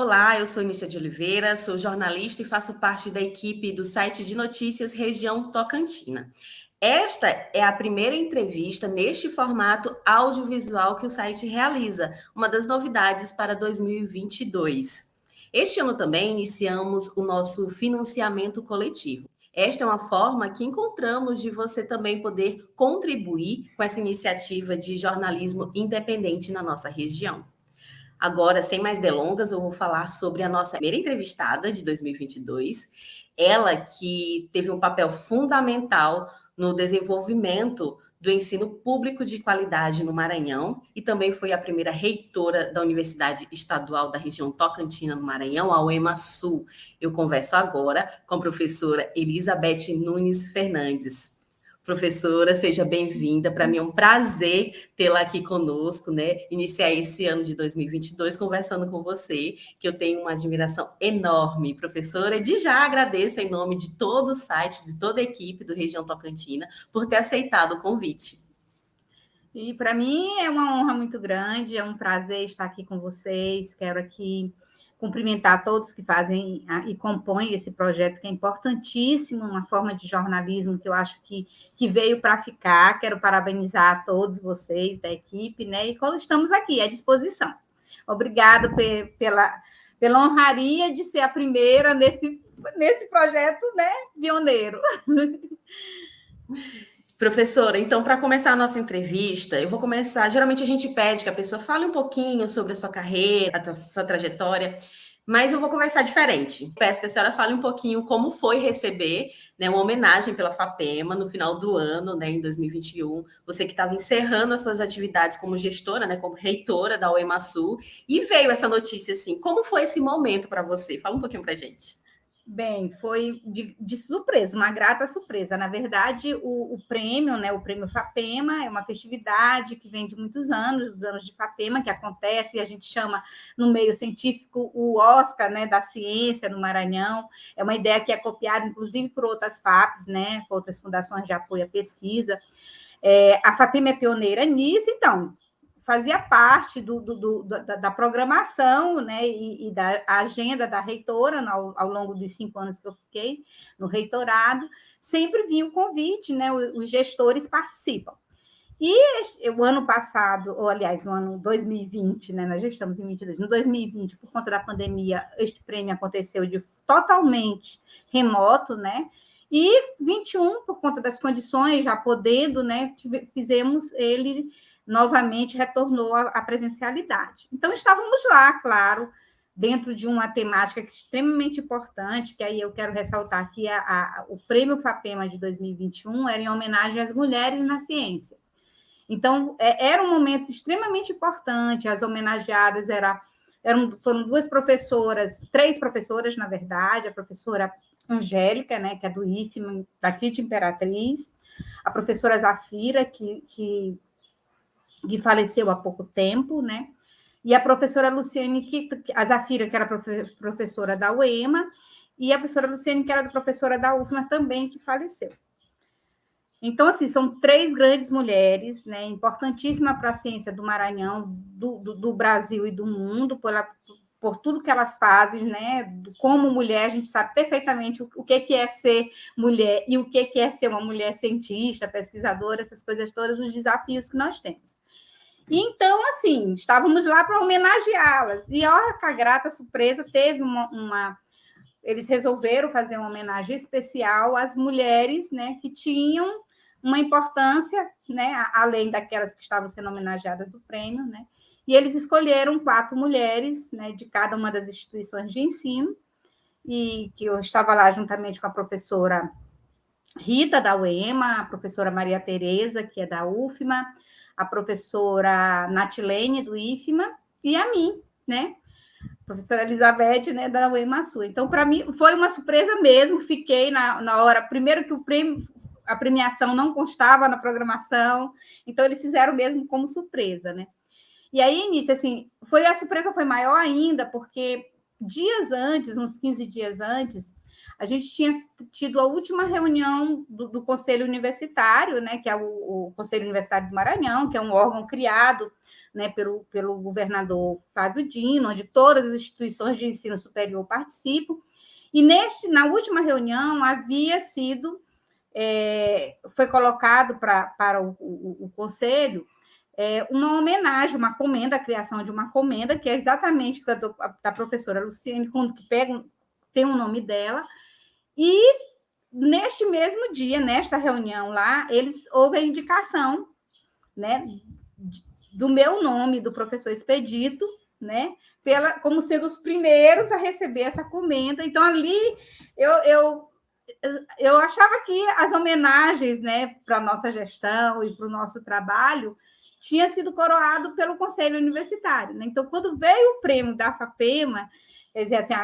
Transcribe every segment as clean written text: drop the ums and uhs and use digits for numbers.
Olá, eu sou Nícia de Oliveira, sou jornalista e faço parte da equipe do site de notícias Região Tocantina. Esta é a primeira entrevista neste formato audiovisual que o site realiza, uma das novidades para 2022. Este ano também iniciamos o nosso financiamento coletivo. Esta é uma forma que encontramos de você também poder contribuir com essa iniciativa de jornalismo independente na nossa região. Agora, sem mais delongas, eu vou falar sobre a nossa primeira entrevistada de 2022. Ela que teve um papel fundamental no desenvolvimento do ensino público de qualidade no Maranhão e também foi a primeira reitora da Universidade Estadual da região Tocantina, no Maranhão, a UEMA-Sul. Eu converso agora com a professora Elizabeth Nunes Fernandes. Professora, seja bem-vinda. Para mim é um prazer tê-la aqui conosco, né? Iniciar esse ano de 2022 conversando com você, que eu tenho uma admiração enorme, professora. De já agradeço em nome de todo o site, de toda a equipe do Região Tocantina, por ter aceitado o convite. E para mim é uma honra muito grande, é um prazer estar aqui com vocês. Quero aqui cumprimentar todos que fazem e compõem esse projeto, que é importantíssimo, uma forma de jornalismo que eu acho que veio para ficar. Quero parabenizar a todos vocês da equipe, né? E como estamos aqui à disposição. Obrigada pela honraria de ser a primeira nesse projeto, né, pioneiro. Professora, então, para começar a nossa entrevista, eu vou começar. Geralmente a gente pede que a pessoa fale um pouquinho sobre a sua carreira, a sua trajetória, mas eu vou conversar diferente. Peço que a senhora fale um pouquinho como foi receber, né, uma homenagem pela FAPEMA no final do ano, né, em 2021. Você que estava encerrando as suas atividades como gestora, né, como reitora da UEMA-Sul, e veio essa notícia assim. Como foi esse momento para você? Fala um pouquinho para a gente. Bem, foi de surpresa, uma grata surpresa. Na verdade, o prêmio, né, o prêmio FAPEMA, é uma festividade que vem de muitos anos, os anos de FAPEMA, que acontece, e a gente chama no meio científico o Oscar, né, da ciência no Maranhão. É uma ideia que é copiada, inclusive, por outras FAPs, né, por outras fundações de apoio à pesquisa. A FAPEMA é pioneira nisso, então fazia parte da programação, né, e da agenda da reitora ao longo dos 5 anos que eu fiquei no reitorado, sempre vinha o convite, né, os gestores participam. E o ano passado, ou aliás, no ano 2020, né, nós já estamos em 22, no 2020, por conta da pandemia, este prêmio aconteceu totalmente remoto, né, e 21, por conta das condições, já podendo, né, fizemos ele novamente, retornou à presencialidade. Então, estávamos lá, claro, dentro de uma temática extremamente importante, que aí eu quero ressaltar que o Prêmio FAPEMA de 2021 era em homenagem às mulheres na ciência. Então, era um momento extremamente importante, as homenageadas foram 2 professoras, 3 professoras, na verdade, a professora Angélica, né, que é do IFMA, daqui de Imperatriz, a professora Zafira, que faleceu há pouco tempo, né? E a professora Luciane, a Zafira, que era professora da UEMA, e a professora Luciane, que era professora da UFMA também, que faleceu. Então, assim, são 3 grandes mulheres, né, importantíssimas para a ciência do Maranhão, do Brasil e do mundo, por tudo que elas fazem, né? Como mulher, a gente sabe perfeitamente o que é ser mulher e o que é ser uma mulher cientista, pesquisadora, essas coisas todas, os desafios que nós temos. E então, assim, estávamos lá para homenageá-las. E, olha, a grata surpresa, teve eles resolveram fazer uma homenagem especial às mulheres, né, que tinham uma importância, né, além daquelas que estavam sendo homenageadas do prêmio, né, e eles escolheram 4 mulheres, né, de cada uma das instituições de ensino, e que eu estava lá juntamente com a professora Rita, da UEMA, a professora Maria Tereza, que é da UFMA, a professora Natilene, do IFMA, e a mim, né, professora Elizabeth, né, da UEMA-Sul. Então, para mim, foi uma surpresa mesmo. Fiquei na hora, primeiro que a premiação não constava na programação, então eles fizeram mesmo como surpresa, né? E aí, início, assim, a surpresa foi maior ainda, porque dias antes, uns 15 dias antes, a gente tinha tido a última reunião do Conselho Universitário, né, que é o Conselho Universitário do Maranhão, que é um órgão criado, né, pelo governador Flávio Dino, onde todas as instituições de ensino superior participam. E na última reunião havia sido foi colocado para o Conselho uma homenagem, uma comenda, a criação de uma comenda, que é exatamente da professora Luciene, que tem o nome dela, e neste mesmo dia, nesta reunião lá, houve a indicação, né, do meu nome, do professor Expedito, né, como sendo os primeiros a receber essa comenda. Então, ali, eu achava que as homenagens, né, para a nossa gestão e para o nosso trabalho tinha sido coroado pelo Conselho Universitário, né? Então, quando veio o prêmio da FAPEMA, quer dizer, assim,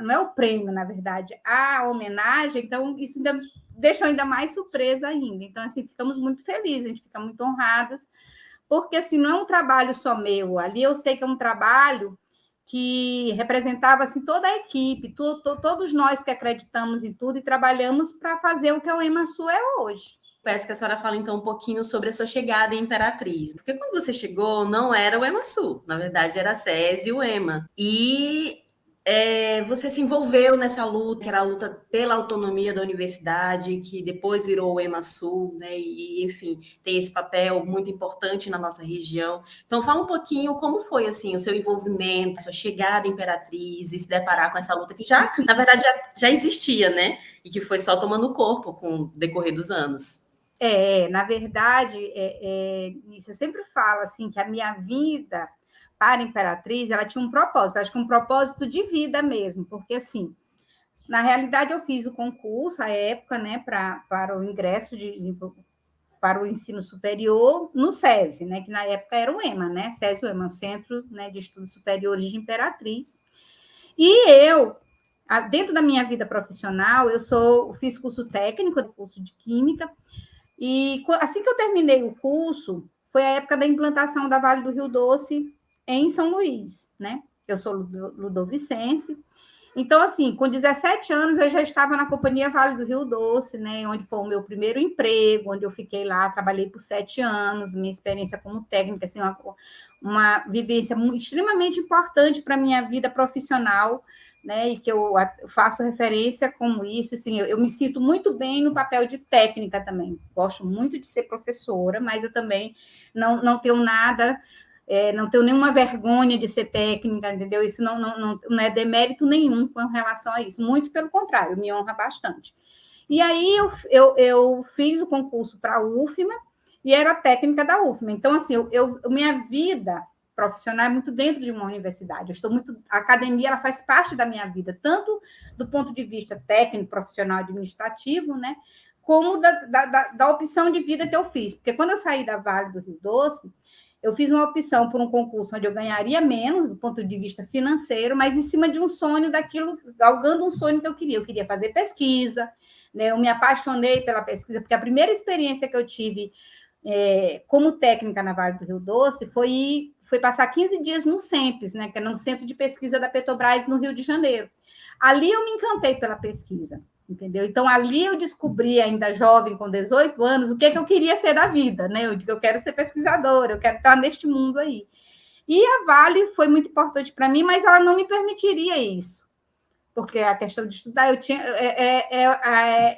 não é o prêmio, na verdade, a homenagem, então isso ainda deixou ainda mais surpresa ainda. Então, assim, ficamos muito felizes, a gente fica muito honrados, porque assim, não é um trabalho só meu, ali eu sei que é um trabalho que representava assim, toda a equipe, todos nós que acreditamos em tudo e trabalhamos para fazer o que a UEMASul é hoje. Peço que a senhora fale, então, um pouquinho sobre a sua chegada em Imperatriz. Porque quando você chegou, não era o EMASul. Na verdade, era a SESI e o EMA. E você se envolveu nessa luta, que era a luta pela autonomia da universidade, que depois virou o EMASul, né? E, enfim, tem esse papel muito importante na nossa região. Então, fala um pouquinho como foi, assim, o seu envolvimento, a sua chegada em Imperatriz e se deparar com essa luta que já, na verdade, já existia, né? E que foi só tomando corpo com o decorrer dos anos. Na verdade, isso eu sempre falo assim, que a minha vida para a Imperatriz, ela tinha um propósito, acho que um propósito de vida mesmo, porque assim, na realidade eu fiz o concurso à época, né, para o ingresso para o ensino superior no SESI, né, que na época era o EMA, né, SESI, o EMA, o Centro, né, de Estudos Superiores de Imperatriz. E eu, dentro da minha vida profissional, fiz curso técnico, curso de Química, e assim que eu terminei o curso, foi a época da implantação da Vale do Rio Doce em São Luís, né? Eu sou ludovicense. Então, assim, com 17 anos, eu já estava na Companhia Vale do Rio Doce, né? Onde foi o meu primeiro emprego, onde eu fiquei lá, trabalhei por 7 anos, minha experiência como técnica, assim, uma vivência extremamente importante para a minha vida profissional, né, e que eu faço referência como isso, assim, eu me sinto muito bem no papel de técnica também, gosto muito de ser professora, mas eu também não tenho nada, não tenho nenhuma vergonha de ser técnica, entendeu? Isso não é demérito nenhum com relação a isso, muito pelo contrário, me honra bastante. E aí eu fiz o concurso para a UFMA e era técnica da UFMA, então, assim, minha vida profissional é muito dentro de uma universidade. A academia ela faz parte da minha vida, tanto do ponto de vista técnico, profissional, administrativo, né, como da opção de vida que eu fiz. Porque quando eu saí da Vale do Rio Doce, eu fiz uma opção por um concurso onde eu ganharia menos do ponto de vista financeiro, mas em cima de um sonho galgando um sonho que eu queria. Eu queria fazer pesquisa, né? Eu me apaixonei pela pesquisa, porque a primeira experiência que eu tive como técnica na Vale do Rio Doce foi passar 15 dias no CEMPES, né, que é no Centro de Pesquisa da Petrobras, no Rio de Janeiro. Ali eu me encantei pela pesquisa, entendeu? Então, ali eu descobri, ainda jovem, com 18 anos, o que eu queria ser da vida, né? Eu digo, eu quero ser pesquisadora, eu quero estar neste mundo aí. E a Vale foi muito importante para mim, mas ela não me permitiria isso, porque a questão de estudar,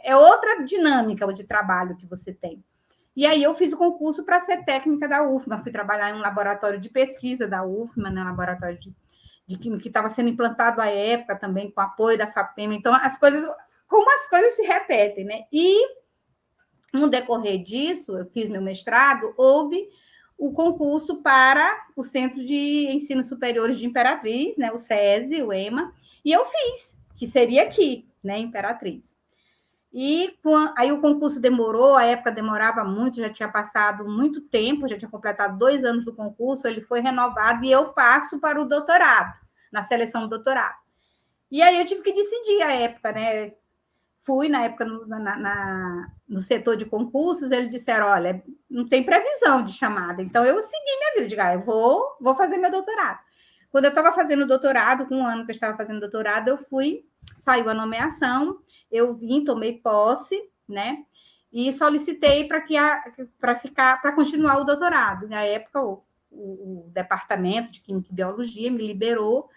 é outra dinâmica de trabalho que você tem. E aí eu fiz o concurso para ser técnica da UFMA, fui trabalhar em um laboratório de pesquisa da UFMA, né, laboratório de química que estava sendo implantado à época também, com apoio da FAPEMA. Então, como as coisas se repetem, né? E no decorrer disso, eu fiz meu mestrado, houve o concurso para o Centro de Ensino Superiores de Imperatriz, né, o SESI, o EMA, e eu fiz, que seria aqui, né, Imperatriz. E aí o concurso demorou, a época demorava muito, já tinha passado muito tempo, já tinha completado 2 anos do concurso, ele foi renovado e eu passo para o doutorado, na seleção do doutorado. E aí eu tive que decidir a época, né? Fui na época no setor de concursos, eles disseram, olha, não tem previsão de chamada, então eu segui minha vida, digo, eu vou fazer meu doutorado. Quando eu estava fazendo doutorado, com um ano que eu estava fazendo doutorado, eu fui saiu a nomeação, eu vim, tomei posse, né? E solicitei para continuar o doutorado. Na época, o departamento de Química e Biologia me liberou,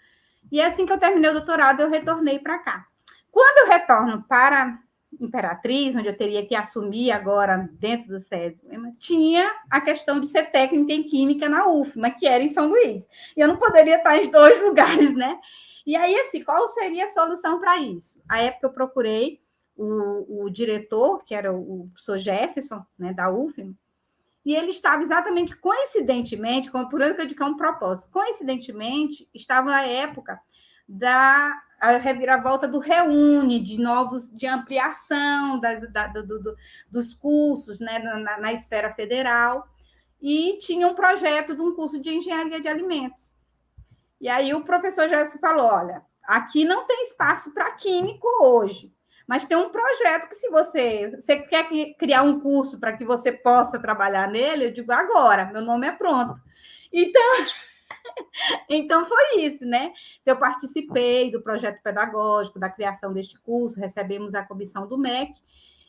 e assim que eu terminei o doutorado, eu retornei para cá. Quando eu retorno para Imperatriz, onde eu teria que assumir agora dentro do SESI, tinha a questão de ser técnica em Química na UFMA, que era em São Luís. E eu não poderia estar em 2 lugares, né? E aí, assim, qual seria a solução para isso? À época, eu procurei o diretor, que era o professor Jefferson, né, da UFMA, e ele estava exatamente, coincidentemente, por isso que eu digo que é um propósito, coincidentemente, estava a época a reviravolta do Reúne, de ampliação dos cursos, né, na esfera federal, e tinha um projeto de um curso de engenharia de alimentos. E aí o professor Jefferson falou, olha, aqui não tem espaço para químico hoje, mas tem um projeto que se você quer criar um curso para que você possa trabalhar nele, eu digo agora, meu nome é pronto. Então foi isso, né? Eu participei do projeto pedagógico, da criação deste curso, recebemos a comissão do MEC,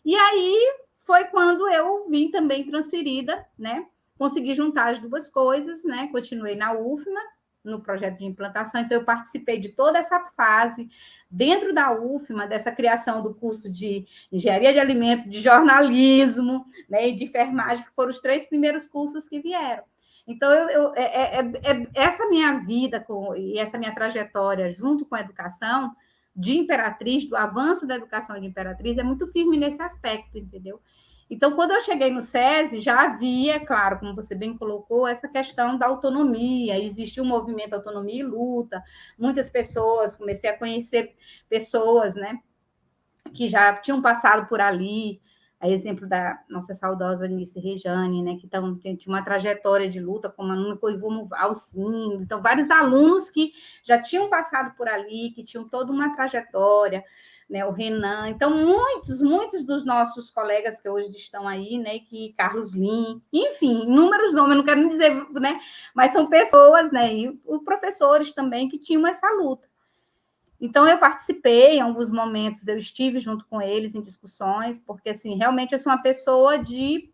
e aí foi quando eu vim também transferida, né? Consegui juntar as duas coisas, né? Continuei na UFMA, no projeto de implantação, então eu participei de toda essa fase dentro da UFMA, dessa criação do curso de engenharia de alimento, de jornalismo, né, e de enfermagem, que foram os 3 primeiros cursos que vieram. Então, essa minha vida e essa minha trajetória junto com a educação de Imperatriz, do avanço da educação de Imperatriz, é muito firme nesse aspecto, entendeu? Então, quando eu cheguei no SESI, já havia, claro, como você bem colocou, essa questão da autonomia, existia um movimento Autonomia e Luta, muitas pessoas, comecei a conhecer pessoas, né, que já tinham passado por ali, a exemplo da nossa saudosa Anice Rejane, né, que tinha uma trajetória de luta como aluna Coivumo Alcindo, então vários alunos que já tinham passado por ali, que tinham toda uma trajetória, né, o Renan, então muitos dos nossos colegas que hoje estão aí, né, que Carlos Lim, enfim, inúmeros nomes, eu não quero nem dizer, né, mas são pessoas, né, e os professores também que tinham essa luta. Então, eu participei em alguns momentos, eu estive junto com eles em discussões, porque, assim, realmente eu sou uma pessoa de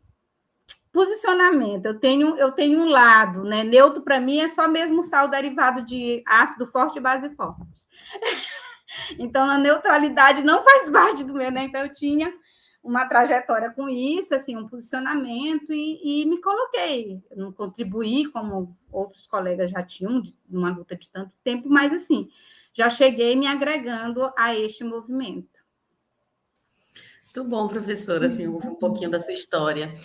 posicionamento. Eu tenho um lado, né? Neutro, para mim, é só mesmo sal derivado de ácido forte e base forte. Então, a neutralidade não faz parte do meu, né? Então, eu tinha uma trajetória com isso, assim, um posicionamento, e me coloquei. Eu não contribuí como outros colegas já tinham, numa luta de tanto tempo, mas, assim, já cheguei me agregando a este movimento. Muito bom, professora, assim, ouvir um pouquinho da sua história.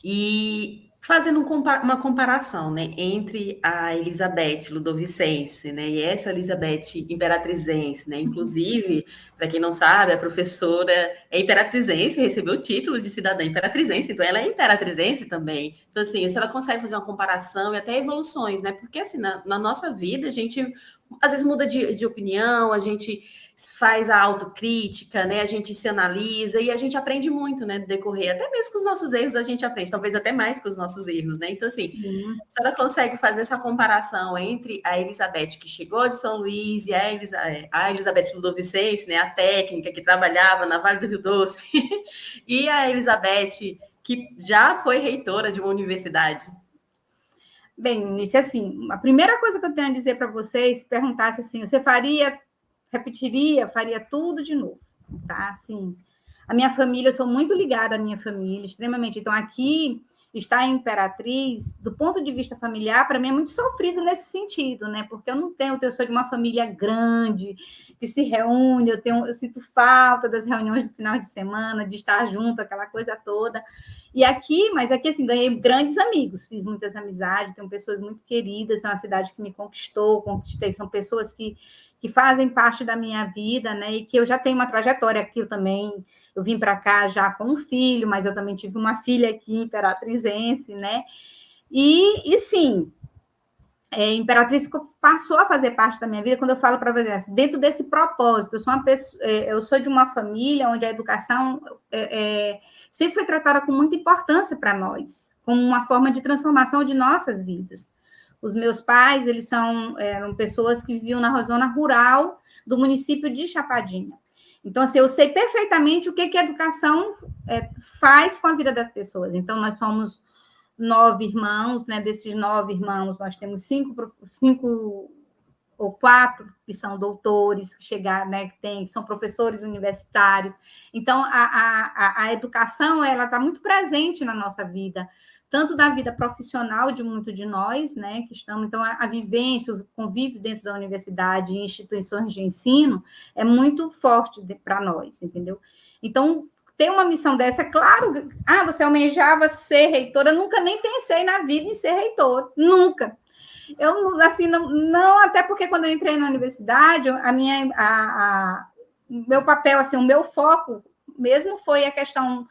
E fazendo uma comparação, né, entre a Elizabeth Ludovicense, né, e essa Elizabeth imperatrizense, né, inclusive, para quem não sabe, a professora é imperatrizense, recebeu o título de cidadã imperatrizense, então ela é imperatrizense também. Então, assim, se ela consegue fazer uma comparação e até evoluções, né, porque, assim, na nossa vida, a gente às vezes muda de opinião, a gente faz a autocrítica, né? A gente se analisa e a gente aprende muito, né? No decorrer, até mesmo com os nossos erros a gente aprende, talvez até mais com os nossos erros, né? Então, assim, a senhora consegue fazer essa comparação entre a Elizabeth que chegou de São Luís e a Elizabeth Ludovicense, né? A técnica que trabalhava na Vale do Rio Doce, e a Elizabeth que já foi reitora de uma universidade. Bem, isso assim, a primeira coisa que eu tenho a dizer para vocês, se perguntasse assim, você faria tudo de novo, tá? Assim, a minha família, eu sou muito ligada à minha família, extremamente. Então, aqui está em Imperatriz, do ponto de vista familiar, para mim é muito sofrido nesse sentido, né? Porque eu sou de uma família grande, que se reúne, eu sinto falta das reuniões do final de semana, de estar junto, aquela coisa toda. Mas aqui, assim, ganhei grandes amigos, fiz muitas amizades, tenho pessoas muito queridas, é uma cidade que me conquistei, são pessoas que fazem parte da minha vida, né? E que eu já tenho uma trajetória aqui, eu vim para cá já com um filho, mas eu também tive uma filha aqui, imperatrizense, né? E sim, Imperatriz passou a fazer parte da minha vida quando eu falo para você, assim, dentro desse propósito. Eu sou de uma família onde a educação sempre foi tratada com muita importância para nós, como uma forma de transformação de nossas vidas. Os meus pais, eram pessoas que viviam na zona rural do município de Chapadinha. Então, assim, eu sei perfeitamente o que a educação faz com a vida das pessoas. Então, nós somos 9 irmãos, né? Desses 9 irmãos, nós temos 5 ou 4 que são doutores, que chegaram, né? Que são professores universitários. Então, a educação, ela está muito presente na nossa vida, tanto da vida profissional de muitos de nós, né, que estamos, então, a vivência, o convívio dentro da universidade e instituições de ensino é muito forte para nós, entendeu? Então, ter uma missão dessa, claro, você almejava ser reitora, eu nunca nem pensei na vida em ser reitor, nunca. Eu, assim, não, até porque quando eu entrei na universidade, o meu papel, assim, o meu foco mesmo foi a questão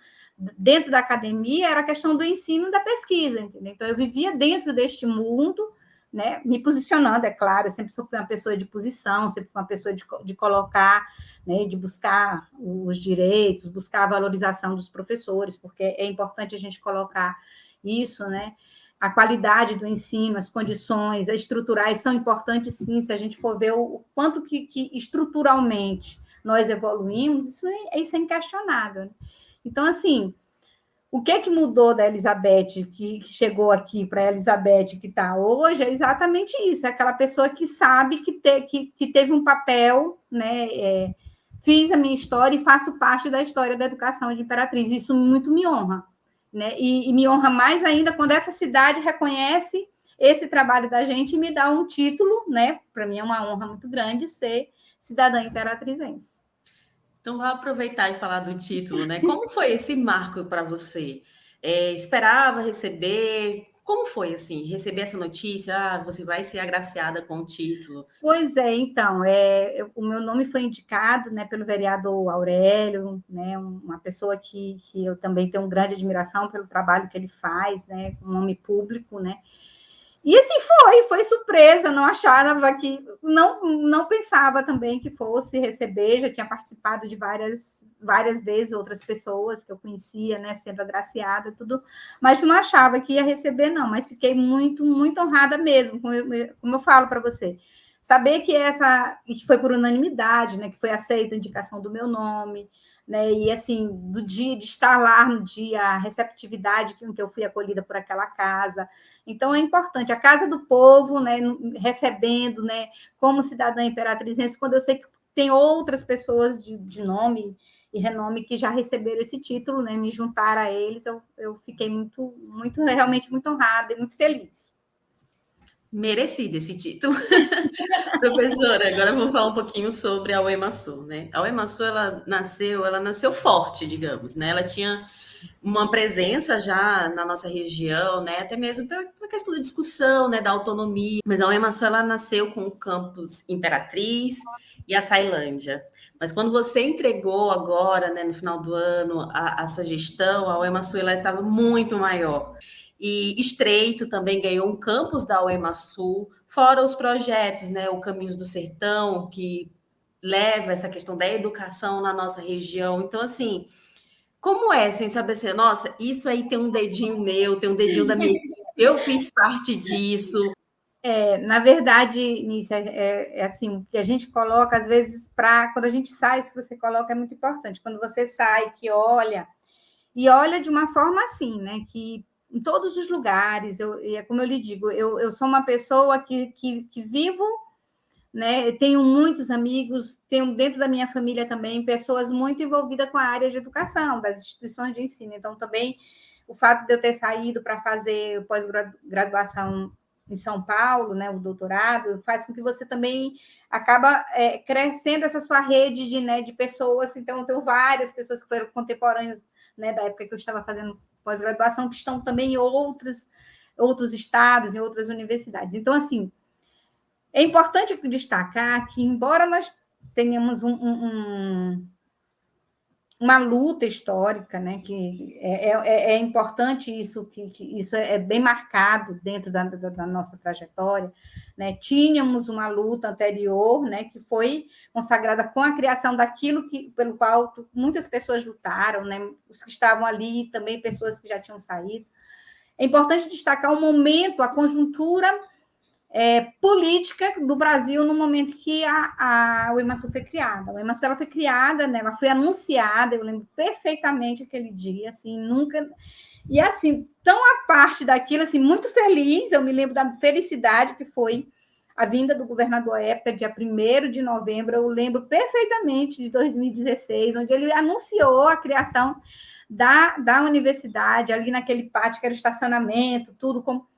dentro da academia, era a questão do ensino e da pesquisa, entendeu? Então, eu vivia dentro deste mundo, né, me posicionando, é claro, eu sempre fui uma pessoa de posição, sempre fui uma pessoa de colocar, né, de buscar os direitos, buscar a valorização dos professores, porque é importante a gente colocar isso, né? A qualidade do ensino, as condições, as estruturais são importantes, sim, se a gente for ver o quanto que estruturalmente nós evoluímos, isso é inquestionável, né? Então, assim, o que mudou da Elizabeth, que chegou aqui para a Elizabeth que está hoje, é exatamente isso, é aquela pessoa que sabe que teve um papel, né? Fiz a minha história e faço parte da história da educação de Imperatriz, isso muito me honra, né? E me honra mais ainda quando essa cidade reconhece esse trabalho da gente e me dá um título, né? Para mim é uma honra muito grande ser cidadã imperatrizense. Então, vou aproveitar e falar do título, né? Como foi esse marco para você? Esperava receber? Como foi, assim, receber essa notícia? Você vai ser agraciada com o título. Pois é, então, o meu nome foi indicado, né, pelo vereador Aurélio, né, uma pessoa que eu também tenho grande admiração pelo trabalho que ele faz, né, um nome público, né. E assim foi surpresa, não achava que, não pensava também que fosse receber, já tinha participado de várias vezes outras pessoas que eu conhecia, né, sendo agraciada, tudo, mas não achava que ia receber, não, mas fiquei muito, muito honrada mesmo, como eu falo para você. Saber que foi por unanimidade, né, que foi aceita a indicação do meu nome, né, e assim, do dia de estar lá no dia, a receptividade com que eu fui acolhida por aquela casa. Então, é importante, a Casa do Povo, né, recebendo, né, como cidadã imperatrizense, quando eu sei que tem outras pessoas de nome e renome que já receberam esse título, né, me juntar a eles, eu fiquei muito, muito, realmente muito honrada e muito feliz. Merecido esse título. Professora, agora vamos falar um pouquinho sobre a UEMASul, né? A UEMASul, ela nasceu forte, digamos, né? Ela tinha uma presença já na nossa região, né? Até mesmo pela questão da discussão, né? Da autonomia. Mas a UEMASul, ela nasceu com o campus Imperatriz e a Sailândia. Mas quando você entregou agora, né, no final do ano, a sua gestão, a UEMASul, ela estava muito maior. E Estreito também ganhou um campus da UEMASul, fora os projetos, né, o Caminhos do Sertão, que leva essa questão da educação na nossa região. Então, assim, como é, sem saber assim, nossa, isso aí tem um dedinho meu, tem um dedinho da minha equipe, eu fiz parte disso. Na verdade, Nícia, assim, o que a gente coloca, às vezes, quando a gente sai, isso que você coloca é muito importante. Quando você sai, que olha, e olha de uma forma assim, né? Que em todos os lugares, é como eu lhe digo, eu sou uma pessoa que vivo, né? Tenho muitos amigos, tenho dentro da minha família também pessoas muito envolvidas com a área de educação, das instituições de ensino. Então, também o fato de eu ter saído para fazer pós-graduação em São Paulo, né, o doutorado, faz com que você também acaba crescendo essa sua rede de pessoas. Então, eu tenho várias pessoas que foram contemporâneas, né, da época que eu estava fazendo pós-graduação, que estão também em outros estados, em outras universidades. Então, assim, é importante destacar que, embora nós tenhamos uma luta histórica, né, que é importante isso, que isso é bem marcado dentro da nossa trajetória, né? Tínhamos uma luta anterior, né, que foi consagrada com a criação daquilo pelo qual muitas pessoas lutaram, né, os que estavam ali, também pessoas que já tinham saído. É importante destacar o momento, a conjuntura política do Brasil no momento que a UEMASU foi criada. A UEMASU ela foi criada, né, ela foi anunciada, eu lembro perfeitamente aquele dia, assim, nunca... E, assim, tão a parte daquilo, assim, muito feliz, eu me lembro da felicidade que foi a vinda do governador à época, dia 1º de novembro, eu lembro perfeitamente de 2016, onde ele anunciou a criação da universidade, ali naquele pátio, que era estacionamento, tudo como...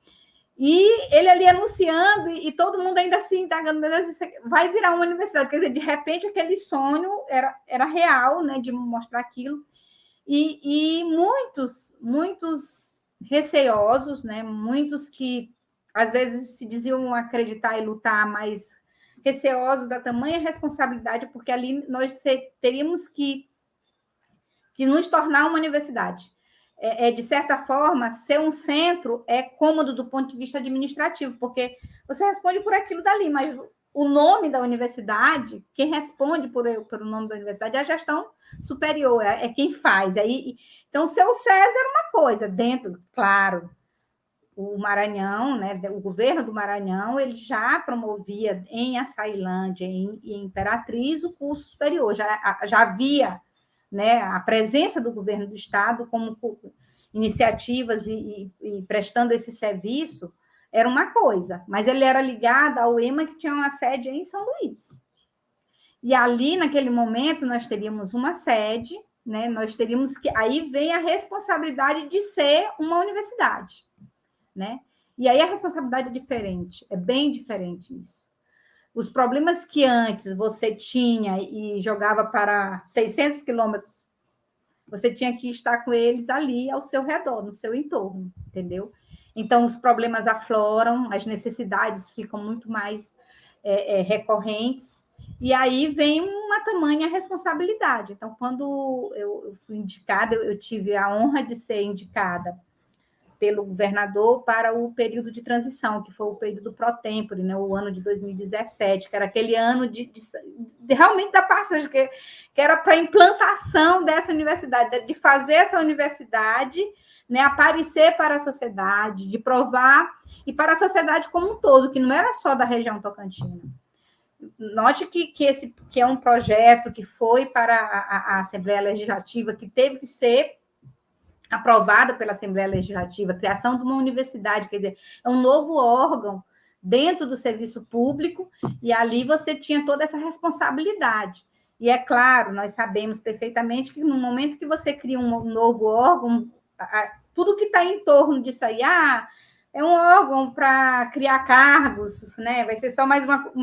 E ele ali anunciando, e todo mundo ainda assim, indagando, meu Deus, isso vai virar uma universidade. Quer dizer, de repente, aquele sonho era real, né, de mostrar aquilo. E muitos receosos, né, muitos que às vezes se diziam acreditar e lutar, mas receosos da tamanha responsabilidade, porque ali nós teríamos que nos tornar uma universidade. De certa forma, ser um centro é cômodo do ponto de vista administrativo, porque você responde por aquilo dali, mas o nome da universidade, quem responde por o nome da universidade é a gestão superior, é quem faz. Então, o seu César era uma coisa, dentro, claro, o Maranhão, né, o governo do Maranhão, ele já promovia em Açailândia, em Imperatriz, o curso superior, já havia, né, a presença do governo do estado como iniciativas e prestando esse serviço era uma coisa, mas ele era ligado ao EMA, que tinha uma sede em São Luís. E ali, naquele momento, nós teríamos uma sede, né, nós teríamos que... Aí vem a responsabilidade de ser uma universidade, né? E aí a responsabilidade é diferente, é bem diferente isso. Os problemas que antes você tinha e jogava para 600 quilômetros, você tinha que estar com eles ali ao seu redor, no seu entorno, entendeu? Então, os problemas afloram, as necessidades ficam muito mais recorrentes, e aí vem uma tamanha responsabilidade. Então, quando eu fui indicada, eu tive a honra de ser indicada pelo governador para o período de transição, que foi o período pró-tempore, né, o ano de 2017, que era aquele ano de realmente da passagem, que era para a implantação dessa universidade, de fazer essa universidade, né, aparecer para a sociedade, de provar, e para a sociedade como um todo, que não era só da região tocantina. Note que é um projeto que foi para a Assembleia Legislativa, que teve que ser aprovada pela Assembleia Legislativa, a criação de uma universidade, quer dizer, é um novo órgão dentro do serviço público, e ali você tinha toda essa responsabilidade. E é claro, nós sabemos perfeitamente que no momento que você cria um novo órgão, tudo que está em torno disso aí, é um órgão para criar cargos, né? Vai ser só mais uma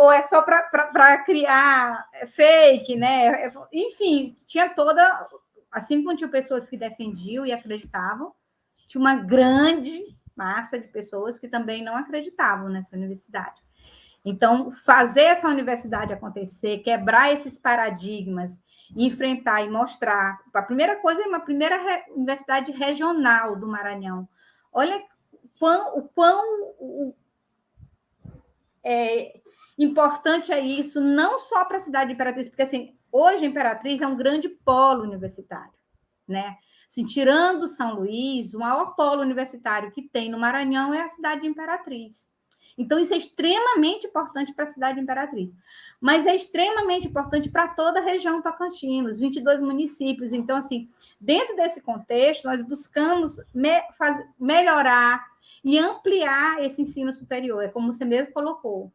ou é só para criar fake, né? Enfim, tinha toda... Assim como tinha pessoas que defendiam e acreditavam, tinha uma grande massa de pessoas que também não acreditavam nessa universidade. Então, fazer essa universidade acontecer, quebrar esses paradigmas, enfrentar e mostrar... A primeira coisa é uma primeira universidade regional do Maranhão. Olha o quão importante é isso, não só para a cidade de Imperatriz, porque assim, hoje Imperatriz é um grande polo universitário, né? Assim, tirando São Luís, o maior polo universitário que tem no Maranhão é a cidade de Imperatriz. Então, isso é extremamente importante para a cidade de Imperatriz. Mas é extremamente importante para toda a região Tocantins, os 22 municípios. Então, assim, dentro desse contexto, nós buscamos melhorar e ampliar esse ensino superior. É como você mesmo colocou.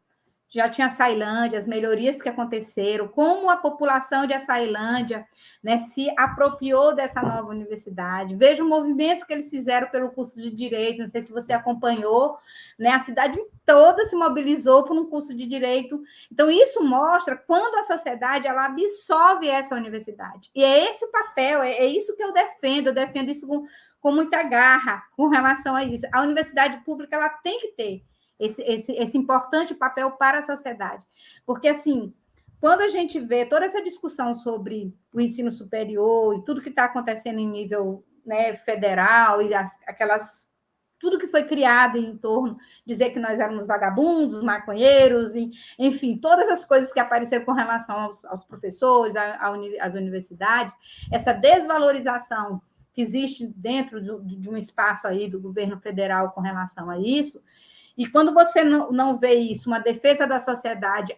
Já tinha Açailândia, as melhorias que aconteceram, como a população de Açailândia, né, se apropriou dessa nova universidade. Veja o movimento que eles fizeram pelo curso de Direito, não sei se você acompanhou, né, a cidade toda se mobilizou por um curso de Direito. Então, isso mostra quando a sociedade ela absorve essa universidade. E é esse o papel, é isso que eu defendo isso com muita garra com relação a isso. A universidade pública ela tem que ter esse importante papel para a sociedade. Porque, assim, quando a gente vê toda essa discussão sobre o ensino superior e tudo que está acontecendo em nível, né, federal e tudo que foi criado em torno, dizer que nós éramos vagabundos, maconheiros, enfim, todas as coisas que apareceram com relação aos professores, às universidades, essa desvalorização que existe dentro de um espaço aí do governo federal com relação a isso. E quando você não vê isso, uma defesa da sociedade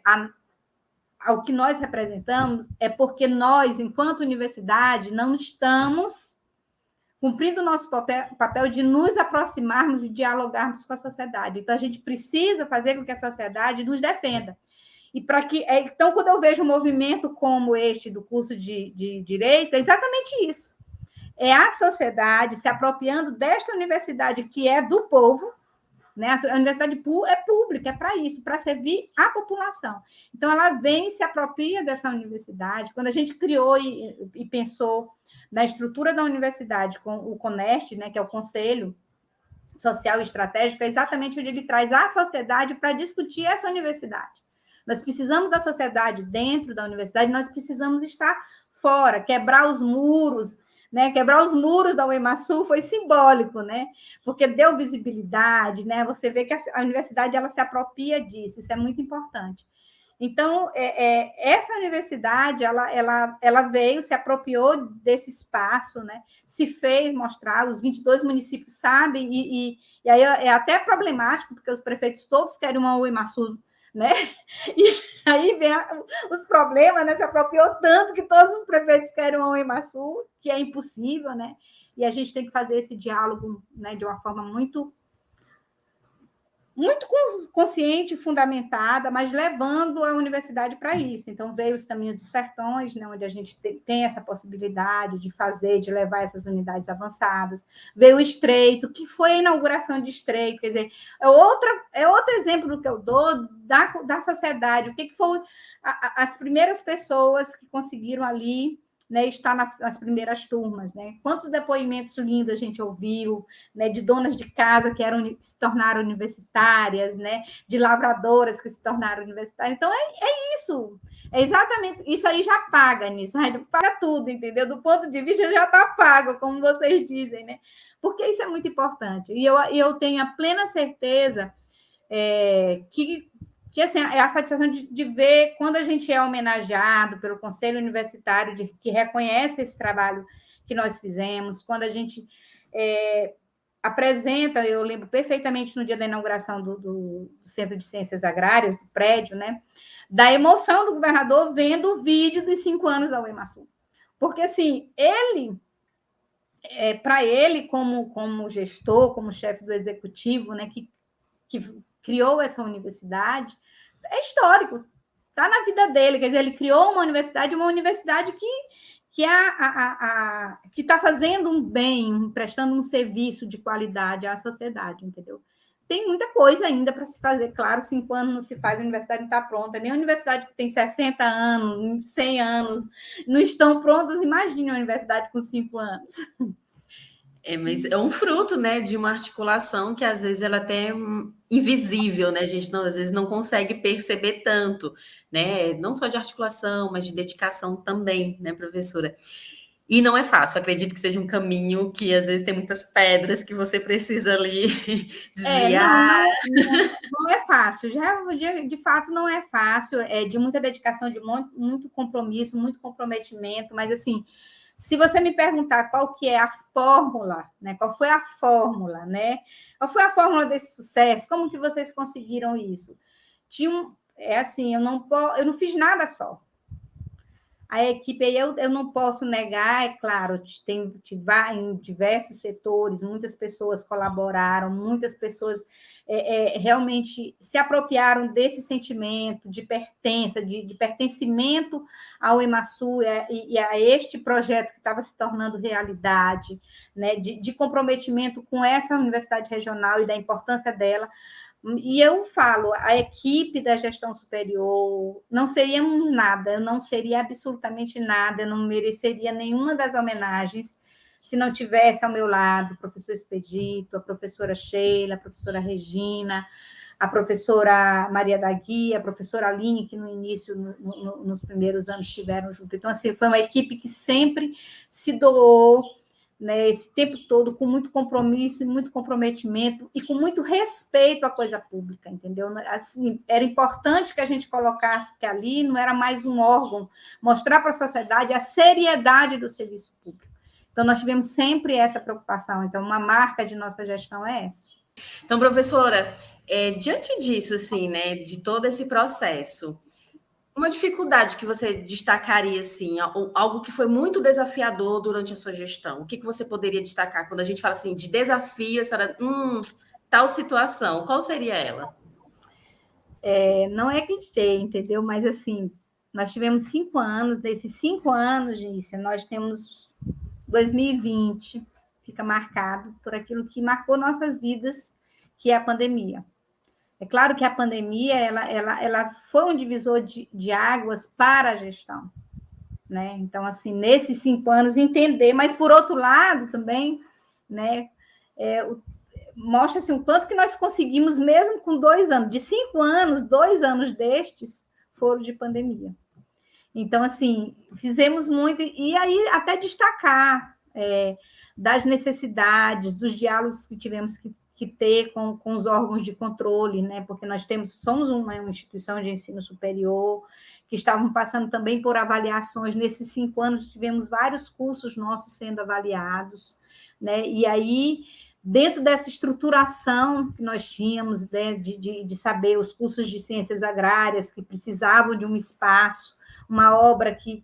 ao que nós representamos, é porque nós, enquanto universidade, não estamos cumprindo o nosso papel de nos aproximarmos e dialogarmos com a sociedade. Então, a gente precisa fazer com que a sociedade nos defenda. E para que, então, quando eu vejo um movimento como este do curso de Direito, é exatamente isso. É a sociedade se apropriando desta universidade que é do povo, né? A universidade é pública, é para isso, para servir a população. Então, ela vem e se apropria dessa universidade. Quando a gente criou e pensou na estrutura da universidade com o CONEST, né, que é o Conselho Social e Estratégico, é exatamente onde ele traz a sociedade para discutir essa universidade. Nós precisamos da sociedade dentro da universidade, nós precisamos estar fora, quebrar os muros, né? Quebrar os muros da UEMASU foi simbólico, né? Porque deu visibilidade, né? Você vê que a universidade ela se apropria disso, isso é muito importante. Então, essa universidade, ela veio, se apropriou desse espaço, né? Se fez mostrar, os 22 municípios sabem, e aí é até problemático, porque os prefeitos todos querem uma UEMASU, né? E aí vem os problemas, né? Se apropriou tanto que todos os prefeitos querem uma UEMASU, que é impossível, né? E a gente tem que fazer esse diálogo, né, de uma forma muito consciente, fundamentada, mas levando a universidade para isso. Então, veio os Caminhos dos Sertões, né, onde a gente tem essa possibilidade de fazer, de levar essas unidades avançadas. Veio o Estreito, que foi a inauguração de Estreito, quer dizer, é outro exemplo do que eu dou da sociedade. O que foram as primeiras pessoas que conseguiram ali, né, estar nas primeiras turmas, né? Quantos depoimentos lindos a gente ouviu, né, de donas de casa que se tornaram universitárias, né, de lavradoras que se tornaram universitárias. Então, é isso. É exatamente isso aí, já paga nisso, paga tudo, entendeu? Do ponto de vista, já está pago, como vocês dizem, né? Porque isso é muito importante. E eu tenho a plena certeza que assim, é a satisfação de ver quando a gente é homenageado pelo Conselho Universitário, que reconhece esse trabalho que nós fizemos, quando a gente apresenta, eu lembro perfeitamente no dia da inauguração do Centro de Ciências Agrárias, do prédio, né, da emoção do governador vendo o vídeo dos 5 anos da UEMASU. Porque, assim, para ele, como gestor, como chefe do executivo, né, que criou essa universidade, é histórico, está na vida dele. Quer dizer, ele criou uma universidade que está fazendo um bem, prestando um serviço de qualidade à sociedade, entendeu? Tem muita coisa ainda para se fazer, claro, 5 anos não se faz, a universidade não está pronta, nem a universidade que tem 60 anos, 100 anos, não estão prontas, imagine uma universidade com 5 anos. Mas é um fruto, né, de uma articulação que às vezes ela até é invisível, né? A gente às vezes não consegue perceber tanto, né? Não só de articulação, mas de dedicação também, né, professora? E não é fácil, acredito que seja um caminho que às vezes tem muitas pedras que você precisa ali desviar. Não é fácil, de fato não é fácil, é de muita dedicação, de muito compromisso, muito comprometimento, mas assim, se você me perguntar qual que é a fórmula, né? Qual foi a fórmula, né? Qual foi a fórmula desse sucesso? Como que vocês conseguiram isso? Assim, eu não fiz nada só. A equipe, eu não posso negar, é claro, tem em diversos setores, muitas pessoas colaboraram, muitas pessoas realmente se apropriaram desse sentimento de pertença, de pertencimento ao EMASU e a este projeto que estava se tornando realidade, né, de comprometimento com essa universidade regional e da importância dela. E eu falo, a equipe da gestão superior não seríamos nada, eu não seria absolutamente nada, eu não mereceria nenhuma das homenagens se não tivesse ao meu lado o professor Expedito, a professora Sheila, a professora Regina, a professora Maria da Guia, a professora Aline, que no início, nos primeiros anos, estiveram junto. Então, assim, foi uma equipe que sempre se doou, né, esse tempo todo, com muito compromisso, muito comprometimento e com muito respeito à coisa pública, entendeu? Assim, era importante que a gente colocasse que ali não era mais um órgão, mostrar para a sociedade a seriedade do serviço público. Então, nós tivemos sempre essa preocupação. Então, uma marca de nossa gestão é essa. Então, professora, Diante disso, assim, né, de todo esse processo, uma dificuldade que você destacaria, assim, algo que foi muito desafiador durante a sua gestão, o que você poderia destacar quando a gente fala assim de desafio, a senhora, tal situação, qual seria ela? Não é clichê, entendeu? Mas assim, nós tivemos 5 anos, desses 5 anos, Gícia, nós temos 2020, fica marcado por aquilo que marcou nossas vidas, que é a pandemia. É claro que a pandemia ela foi um divisor de águas para a gestão, né? Então, assim, nesses 5 anos, entender, mas por outro lado também, né? Mostra-se o quanto que nós conseguimos, mesmo com 2 anos, de 5 anos, 2 anos destes foram de pandemia. Então, assim, fizemos muito, e aí até destacar das necessidades, dos diálogos que tivemos que ter com os órgãos de controle, né? Porque nós somos uma instituição de ensino superior, que estavam passando também por avaliações. Nesses 5 anos, tivemos vários cursos nossos sendo avaliados, né? E aí, dentro dessa estruturação que nós tínhamos, né, de saber os cursos de ciências agrárias que precisavam de um espaço, uma obra que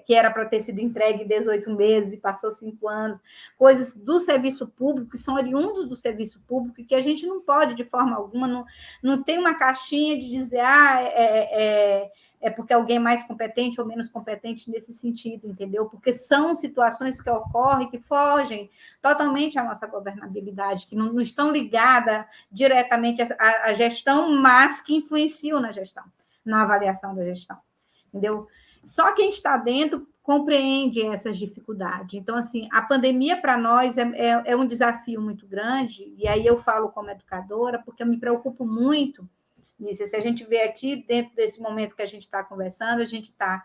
era para ter sido entregue em 18 meses e passou 5 anos, coisas do serviço público, que são oriundos do serviço público, e que a gente não pode, de forma alguma, não tem uma caixinha de dizer, é porque alguém é mais competente ou menos competente nesse sentido, entendeu? Porque são situações que ocorrem, que fogem totalmente à nossa governabilidade, que não estão ligadas diretamente à gestão, mas que influenciam na gestão, na avaliação da gestão. Entendeu? Só quem está dentro compreende essas dificuldades. Então, assim, a pandemia para nós é um desafio muito grande, e aí eu falo como educadora, porque eu me preocupo muito nisso. Se a gente vê aqui, dentro desse momento que a gente está conversando, a gente está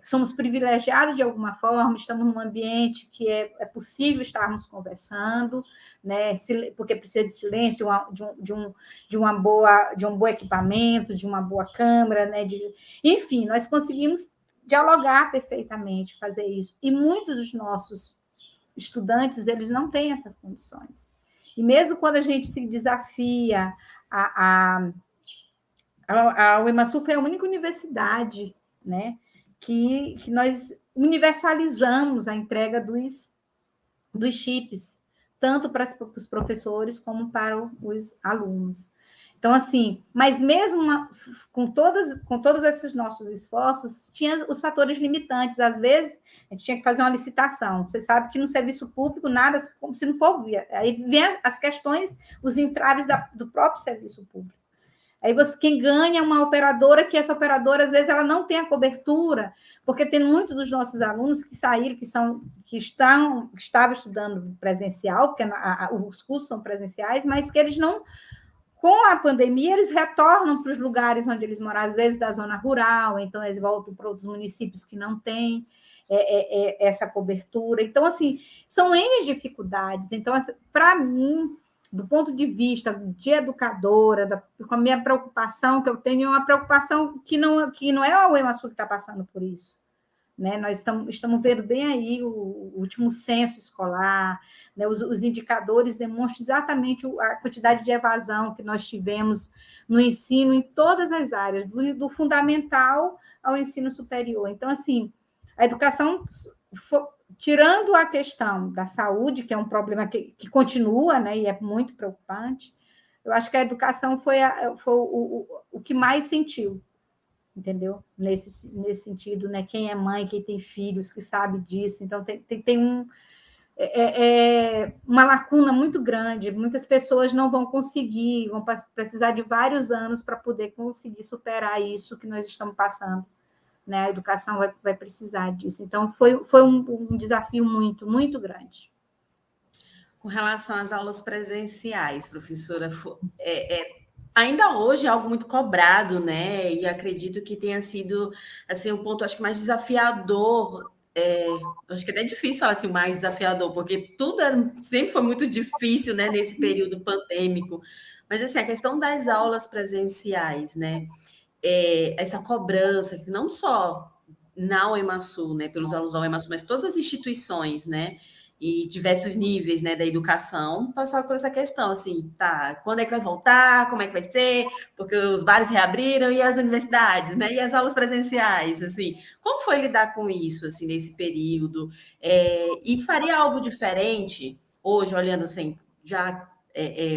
somos privilegiados de alguma forma, estamos num ambiente que é possível estarmos conversando, né? Porque precisa de silêncio, de um bom equipamento, de uma boa câmera, né? Enfim, nós conseguimos dialogar perfeitamente, fazer isso. E muitos dos nossos estudantes, eles não têm essas condições. E mesmo quando a gente se desafia, a UEMASU foi a única universidade, né, que nós universalizamos a entrega dos chips, tanto para os professores como para os alunos. Então, assim, mas mesmo com todos esses nossos esforços, tinha os fatores limitantes. Às vezes, a gente tinha que fazer uma licitação. Você sabe que no serviço público, nada, como se não for via. Aí vem as questões, os entraves do próprio serviço público. Aí quem ganha é uma operadora, que essa operadora, às vezes, ela não tem a cobertura, porque tem muitos dos nossos alunos que saíram, que estavam estudando presencial, porque os cursos são presenciais, mas que eles não, com a pandemia, eles retornam para os lugares onde eles moram, às vezes da zona rural, então eles voltam para outros municípios que não têm essa cobertura. Então, assim, são N dificuldades. Então, assim, para mim, do ponto de vista de educadora, com a minha preocupação que eu tenho, é uma preocupação que não é a UEMASU que está passando por isso. Né? Nós estamos vendo bem aí o último censo escolar, né? Os indicadores demonstram exatamente a quantidade de evasão que nós tivemos no ensino em todas as áreas, do fundamental ao ensino superior. Então, assim, a educação, tirando a questão da saúde, que é um problema que continua, né, e é muito preocupante, eu acho que a educação foi o que mais sentiu, entendeu? Nesse sentido, né? Quem é mãe, quem tem filhos, que sabe disso. Então, tem uma lacuna muito grande. Muitas pessoas não vão conseguir, vão precisar de vários anos para poder conseguir superar isso que nós estamos passando. Né? A educação vai precisar disso. Então, foi um desafio muito, muito grande. Com relação às aulas presenciais, professora, ainda hoje é algo muito cobrado, né? E acredito que tenha sido assim um ponto, acho que mais desafiador. Acho que até é difícil falar assim, mais desafiador, porque tudo sempre foi muito difícil, né? Nesse período pandêmico. Mas assim, a questão das aulas presenciais, né? Essa cobrança, que não só na UEMASU, né? Pelos alunos da UEMASU, mas todas as instituições, né? e diversos níveis, né, da educação, passava por essa questão, assim, tá, quando é que vai voltar, como é que vai ser, porque os bares reabriram e as universidades, né, e as aulas presenciais, assim, como foi lidar com isso, assim, nesse período? E faria algo diferente, hoje, olhando assim, já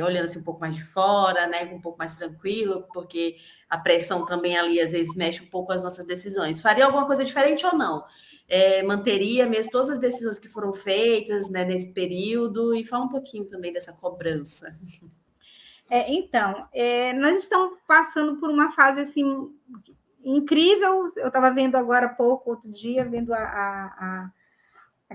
olhando assim um pouco mais de fora, né, um pouco mais tranquilo, porque a pressão também ali às vezes mexe um pouco as nossas decisões. Faria alguma coisa diferente ou não? Manteria mesmo todas as decisões que foram feitas, né, nesse período, e fala um pouquinho também dessa cobrança. Então, nós estamos passando por uma fase assim incrível. Eu estava vendo agora há pouco, outro dia, vendo a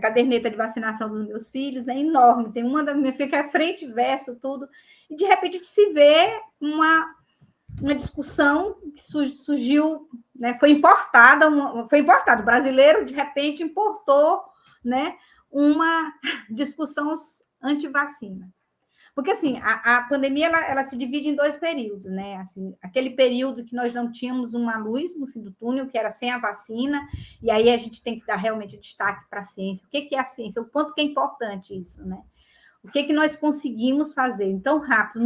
caderneta de vacinação dos meus filhos, é enorme. Tem uma da minha filha que é frente e verso, tudo. E, de repente, a gente se vê uma discussão que surgiu, né, foi importado. O brasileiro, de repente, importou, né, uma discussão anti-vacina. Porque, assim, a pandemia, ela se divide em 2 períodos, né? Assim, aquele período que nós não tínhamos uma luz no fim do túnel, que era sem a vacina, e aí a gente tem que dar realmente destaque para a ciência. O que é a ciência? O quanto que é importante isso, né? O que nós conseguimos fazer tão rápido?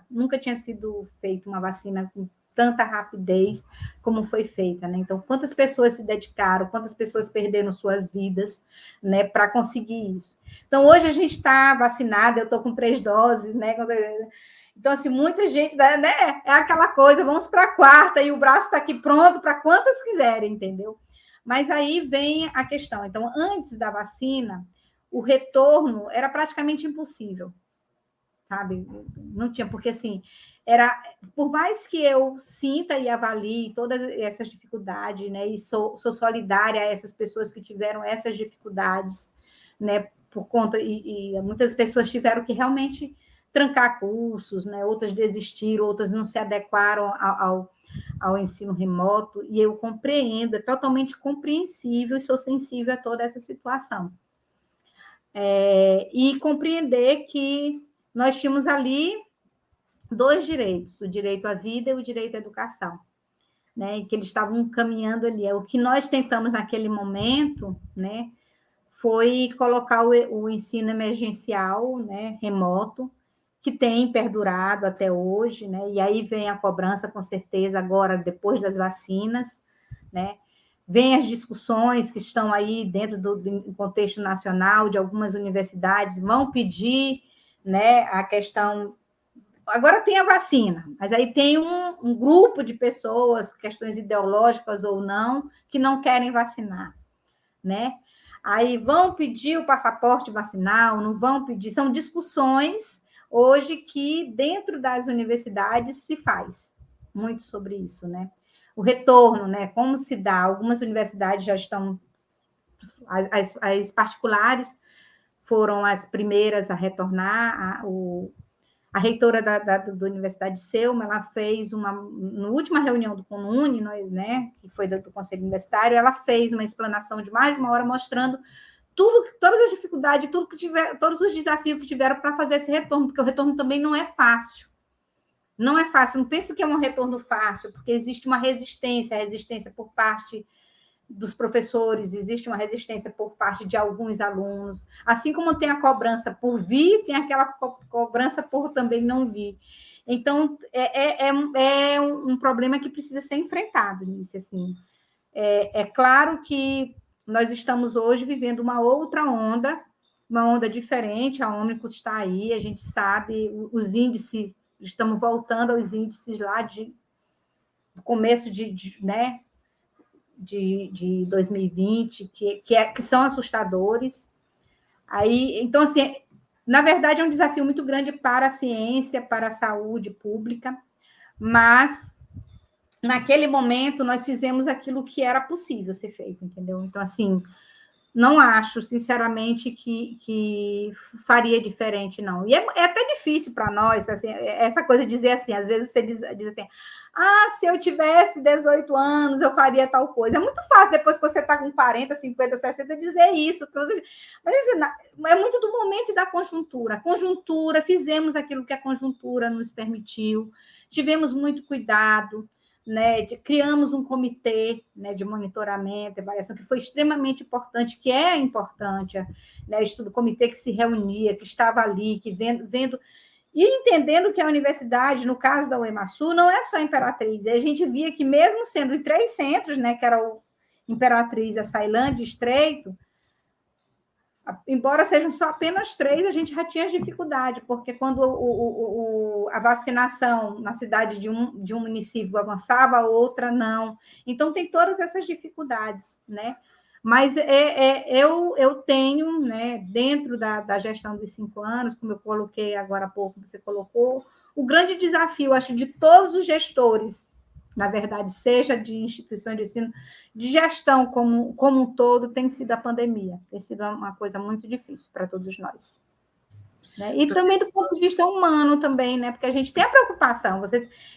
Nunca tinha sido feita uma vacina com tanta rapidez como foi feita, né? Então, quantas pessoas se dedicaram, quantas pessoas perderam suas vidas, né, para conseguir isso. Então, hoje a gente está vacinada, eu estou com 3 doses, né? Então, assim, muita gente, né, é aquela coisa, vamos para a 4ª e o braço está aqui pronto para quantas quiserem, entendeu? Mas aí vem a questão. Então, antes da vacina, o retorno era praticamente impossível, sabe? Não tinha, porque assim, por mais que eu sinta e avalie todas essas dificuldades, né, e sou solidária a essas pessoas que tiveram essas dificuldades, né, por conta, e muitas pessoas tiveram que realmente trancar cursos, né, outras desistiram, outras não se adequaram ao ensino remoto, e eu compreendo, é totalmente compreensível e sou sensível a toda essa situação. E compreender que nós tínhamos ali 2 direitos, o direito à vida e o direito à educação, né? E que eles estavam caminhando ali. O que nós tentamos naquele momento, né, foi colocar o ensino emergencial, né, remoto, que tem perdurado até hoje, né? E aí vem a cobrança, com certeza, agora, depois das vacinas, né? Vem as discussões que estão aí dentro do contexto nacional, de algumas universidades, vão pedir, né, a questão. Agora tem a vacina, mas aí tem um grupo de pessoas, questões ideológicas ou não, que não querem vacinar, né? Aí vão pedir o passaporte vacinal, não vão pedir, são discussões hoje que dentro das universidades se faz muito sobre isso, né? O retorno, né? Como se dá? Algumas universidades já estão, as particulares foram as primeiras a retornar. A reitora da Universidade de Selma, ela fez na última reunião do CONUNE, né, que foi do Conselho Universitário, ela fez uma explanação de mais de 1 hora mostrando todas as dificuldades, todos os desafios que tiveram para fazer esse retorno, porque o retorno também não é fácil. Não é fácil, não pense que é um retorno fácil, porque existe uma resistência por parte dos professores, existe uma resistência por parte de alguns alunos, assim como tem a cobrança por vir, tem aquela cobrança por também não vir. Então, é um problema que precisa ser enfrentado nisso, assim. É claro que nós estamos hoje vivendo uma outra onda, uma onda diferente, a Ômicron está aí, a gente sabe, os índices, estamos voltando aos índices lá do começo né, de 2020, que são assustadores. Aí, então, assim, na verdade, é um desafio muito grande para a ciência, para a saúde pública, mas naquele momento nós fizemos aquilo que era possível ser feito, entendeu? Então, assim, não acho, sinceramente, que faria diferente, não. E é até difícil para nós, assim, essa coisa de dizer assim, às vezes você diz assim, se eu tivesse 18 anos, eu faria tal coisa. É muito fácil, depois que você está com 40, 50, 60, dizer isso. Mas assim, é muito do momento e da conjuntura. A conjuntura, fizemos aquilo que a conjuntura nos permitiu, tivemos muito cuidado, né, criamos um comitê, né, de monitoramento e avaliação, que foi extremamente importante, que é importante, né, estudo, comitê que se reunia, que estava ali, que vendo e entendendo que a universidade, no caso da UEMASU, não é só Imperatriz. E a gente via que, mesmo sendo em 3 centros, né, que era o Imperatriz, a Ceilândia e Estreito, embora sejam só apenas 3, a gente já tinha dificuldade, porque quando a vacinação na cidade de um município avançava, a outra não. Então, tem todas essas dificuldades, né? Mas eu tenho, né, dentro da gestão dos 5 anos, como eu coloquei agora há pouco, você colocou, o grande desafio, acho, de todos os gestores, na verdade, seja de instituições de ensino, de gestão como um todo, tem sido a pandemia. Tem sido uma coisa muito difícil para todos nós. Né? E também do ponto de vista humano também, né? Porque a gente tem a preocupação.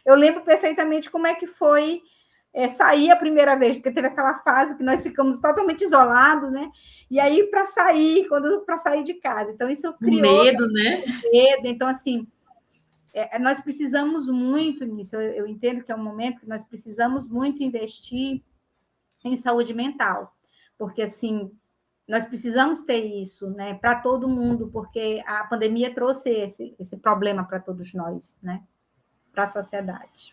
Eu lembro perfeitamente como é que foi sair a primeira vez, porque teve aquela fase que nós ficamos totalmente isolados, né? E aí, para sair de casa. Então, isso criou... medo, né? Medo. Então, assim, nós precisamos muito nisso. Eu entendo que é um momento que nós precisamos muito investir em saúde mental, porque, assim, nós precisamos ter isso, né, para todo mundo, porque a pandemia trouxe esse problema para todos nós, né, para a sociedade.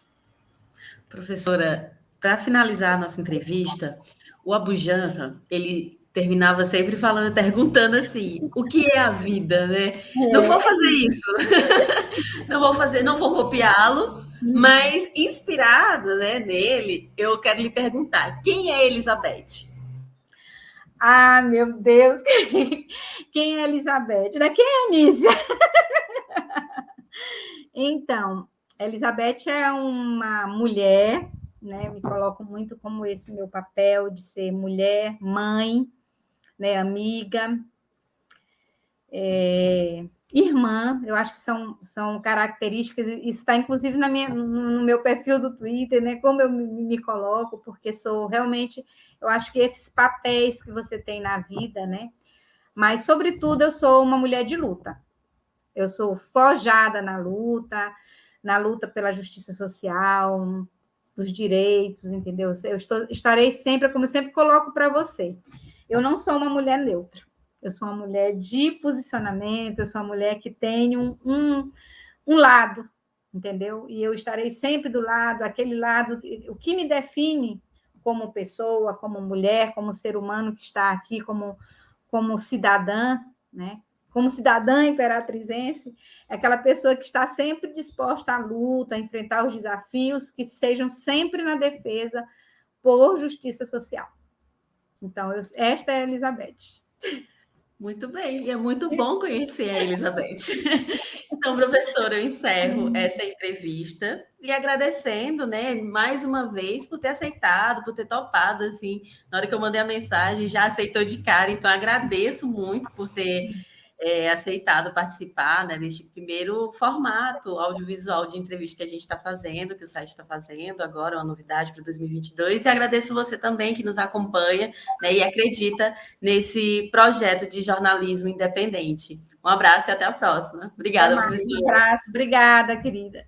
Professora, para finalizar a nossa entrevista, o Abu Janra, ele terminava sempre perguntando assim, o que é a vida, né? Não vou fazer isso, não vou copiá-lo, mas inspirado, né, nele, eu quero lhe perguntar, quem é Elizabeth? Ah, meu Deus, quem é Elizabeth? Né? Quem é Anísia? Então, Elizabeth é uma mulher, né? Me coloco muito como esse meu papel de ser mulher, mãe, né? Amiga, irmã. Eu acho que são características, isso está inclusive no meu perfil do Twitter, né? Como eu me coloco, porque sou realmente, eu acho que esses papéis que você tem na vida, né? Mas, sobretudo, eu sou uma mulher de luta. Eu sou forjada na luta pela justiça social, dos direitos, entendeu? Eu estarei sempre, como eu sempre coloco para você, eu não sou uma mulher neutra. Eu sou uma mulher de posicionamento, eu sou uma mulher que tem um lado, entendeu? E eu estarei sempre do lado, aquele lado, o que me define como pessoa, como mulher, como ser humano que está aqui, como cidadã, né? Como cidadã imperatrizense, é aquela pessoa que está sempre disposta à luta, a enfrentar os desafios, que sejam sempre na defesa por justiça social. Então, esta é a Elizabeth. Muito bem, e é muito bom conhecer a Elizabeth. Então, professora, eu encerro essa entrevista lhe agradecendo, né, mais uma vez por ter aceitado, por ter topado, assim, na hora que eu mandei a mensagem, já aceitou de cara, então agradeço muito por ter aceitado participar, né, deste primeiro formato audiovisual de entrevista que a gente está fazendo, que o site está fazendo agora, uma novidade para 2022, e agradeço você também que nos acompanha, né, e acredita nesse projeto de jornalismo independente. Um abraço e até a próxima. Obrigada, professora. Um abraço, obrigada, querida.